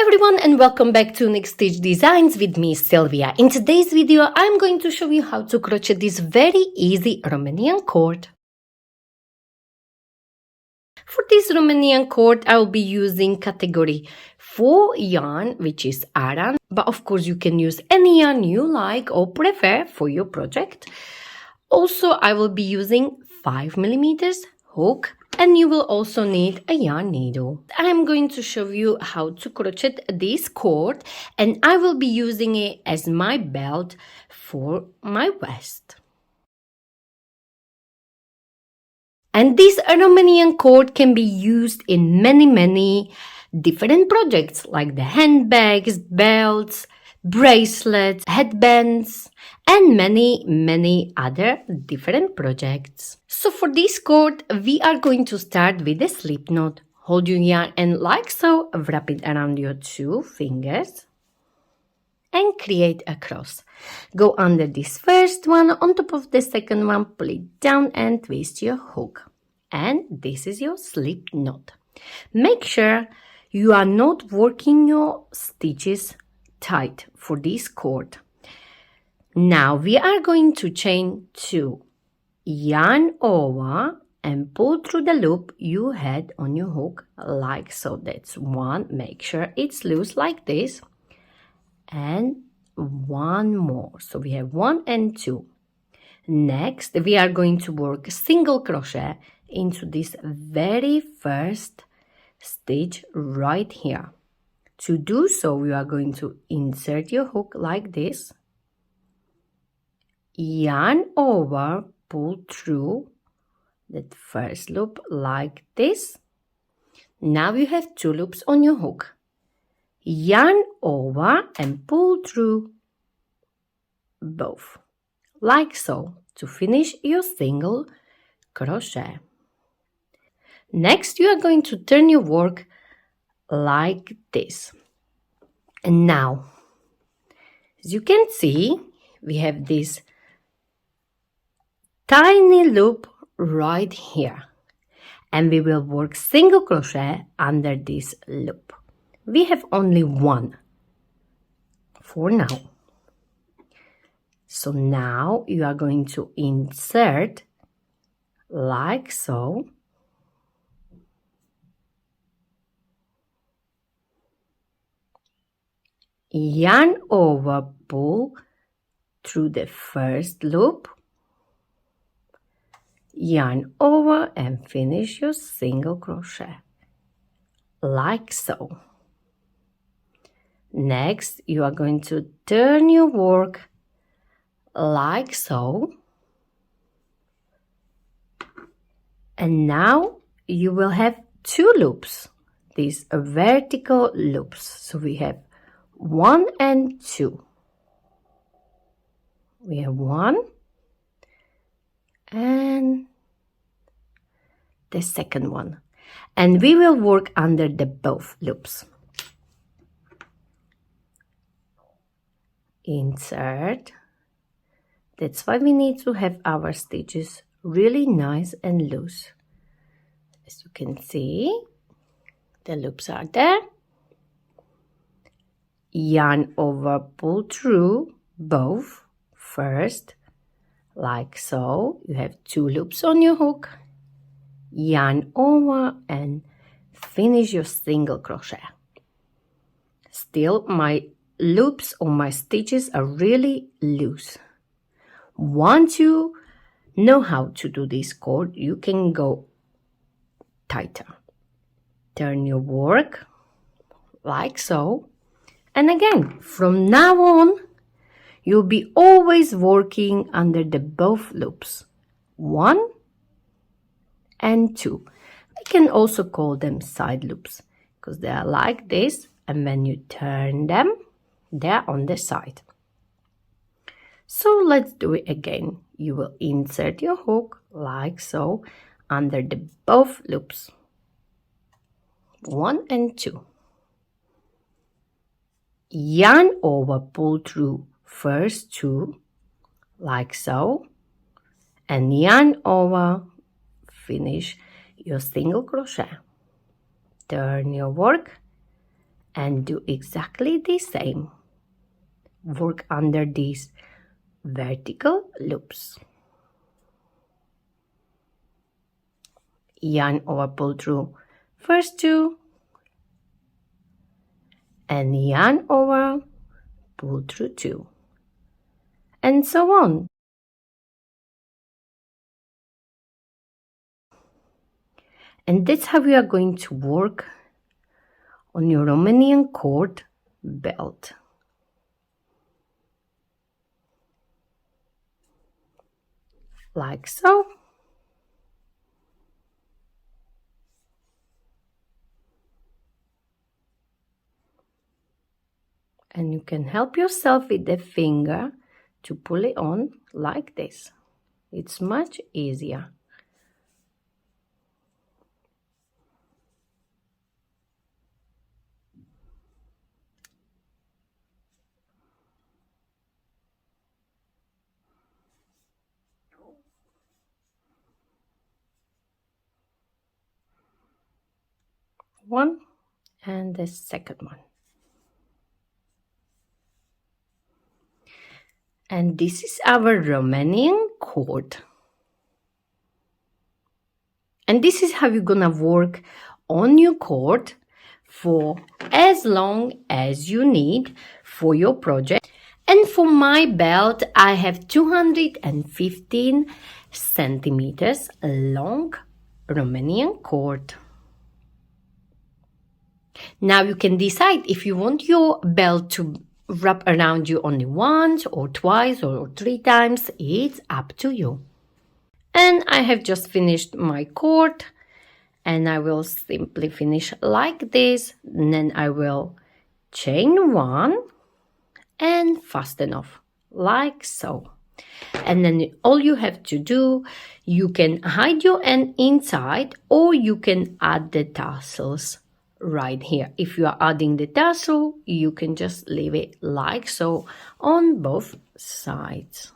everyone and welcome back to Next Stitch Designs with me, Sylvia. In today's video, I'm going to show you how to crochet this very easy Romanian cord. For this Romanian cord, I will be using category 4 yarn, which is Aran, but of course you can use any yarn you like or prefer for your project. Also, I will be using 5mm hook, and you will also need a yarn needle. I'm going to show you how to crochet this cord, and I will be using it as my belt for my vest. And this Romanian cord can be used in many different projects like the handbags, belts, bracelets, headbands, and many other different projects. So for this cord, we are going to start with a slip knot. Hold your yarn and like so, wrap it around your 2 fingers and create a cross. Go under this first one, on top of the second one, pull it down and twist your hook. And this is your slip knot. Make sure you are not working your stitches tight for this cord. Now we are going to chain 2, yarn over and pull through the loop you had on your hook like so. That's 1. Make sure it's loose like this. And 1 more. So we have 1 and 2. Next, we are going to work single crochet into this very first stitch right here. To do so, we are going to insert your hook like this, yarn over, pull through that first loop like this. Now you have 2 loops on your hook. Yarn over and pull through both, like so, to finish your single crochet. Next, you are going to turn your work like this. And now, as you can see, we have this tiny loop right here. And we will work single crochet under this loop. We have only 1 for now. So now you are going to insert like so. Yarn over, pull through the first loop. Yarn over and finish your single crochet like so. Next, you are going to turn your work like so. And now you will have 2 loops, these vertical loops. So we have 1 and 2. We have 1 and the second one. And we will work under the both loops. Insert. That's why we need to have our stitches really nice and loose. As you can see, the loops are there. Yarn over, pull through both first, like so. You have 2 loops on your hook. Yarn over and finish your single crochet. Still, my loops or my stitches are really loose. Once you know how to do this cord, you can go tighter. Turn your work like so. And again, from now on, you'll be always working under the both loops. 1 and 2. We can also call them side loops because they are like this, and when you turn them, they're on the side. So let's do it again. You will insert your hook like so under the both loops. 1 and 2. Yarn over, pull through first 2 like so, and yarn over, finish your single crochet. Turn your work and do exactly the same. Work under these vertical loops. Yarn over, pull through first two, and yarn over, pull through two, and so on. And that's how we are going to work on your Romanian cord belt. Like so. And you can help yourself with the finger to pull it on like this. It's much easier. One and the second one. And this is our Romanian cord. And this is how you're gonna work on your cord for as long as you need for your project. And for my belt, I have 215 centimeters long Romanian cord. Now you can decide if you want your belt to wrap around you only once or twice or 3 times. It's up to you. And I have just finished my cord, and I will simply finish like this. And then I will chain one and fasten off like so. And then all you have to do, you can hide your end inside, or you can add the tassels right here. If you are adding the tassel, you can just leave it like so on both sides.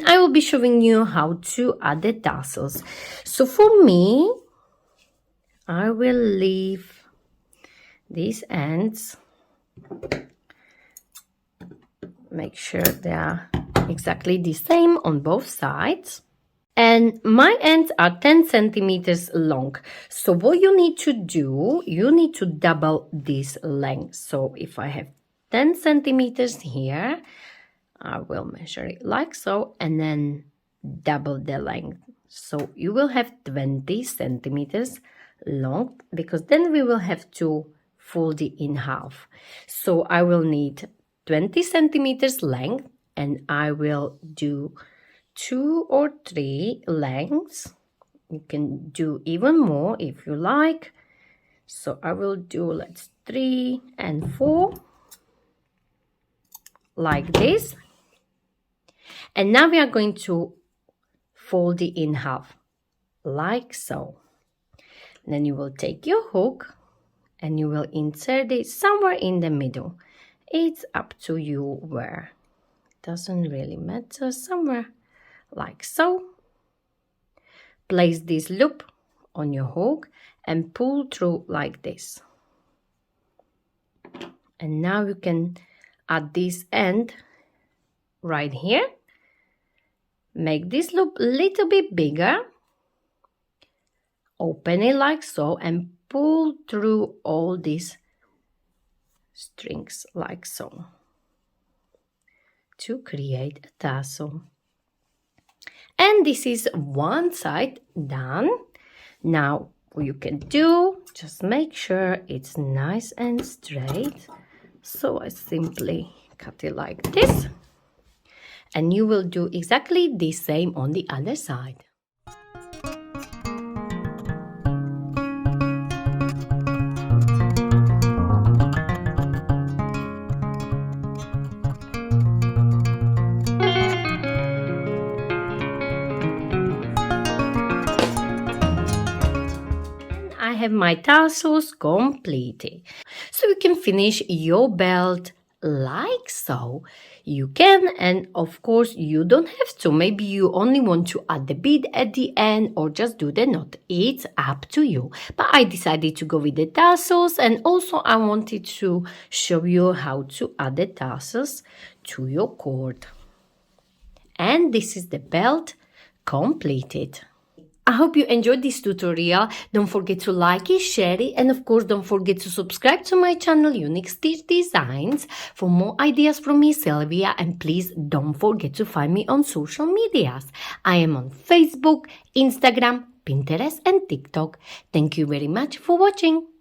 I will be showing you how to add the tassels. So for me, I will leave these ends. Make sure they are exactly the same on both sides. And my ends are 10 centimeters long. So what you need to do, you need to double this length. So if I have 10 centimeters here, I will measure it like so and then double the length. So you will have 20 centimeters long, because then we will have to fold it in half. So I will need 20 centimeters length, and I will do 2 or 3 lengths. You can do even more if you like. So I will do, let's 3 and 4 like this. And now we are going to fold it in half like so. And then you will take your hook and you will insert it somewhere in the middle. It's up to you where. Doesn't really matter, somewhere like so. Place this loop on your hook and pull through like this. And now you can add this end right here. Make this loop a little bit bigger. Open it like so and pull through all these strings like so to create a tassel. And this is one side done. Now what you can do, just make sure it's nice and straight. So I simply cut it like this. And you will do exactly the same on the other side. I have my tassels completed. So you can finish your belt like so. You can, and of course you don't have to. Maybe you only want to add the bead at the end or just do the knot. It's up to you. But I decided to go with the tassels, and also I wanted to show you how to add the tassels to your cord. And this is the belt completed. I hope you enjoyed this tutorial. Don't forget to like it, share it, and of course don't forget to subscribe to my channel Unique Stitch Designs for more ideas from me, Sylvia, and please don't forget to find me on social medias. I am on Facebook, Instagram, Pinterest and TikTok. Thank you very much for watching.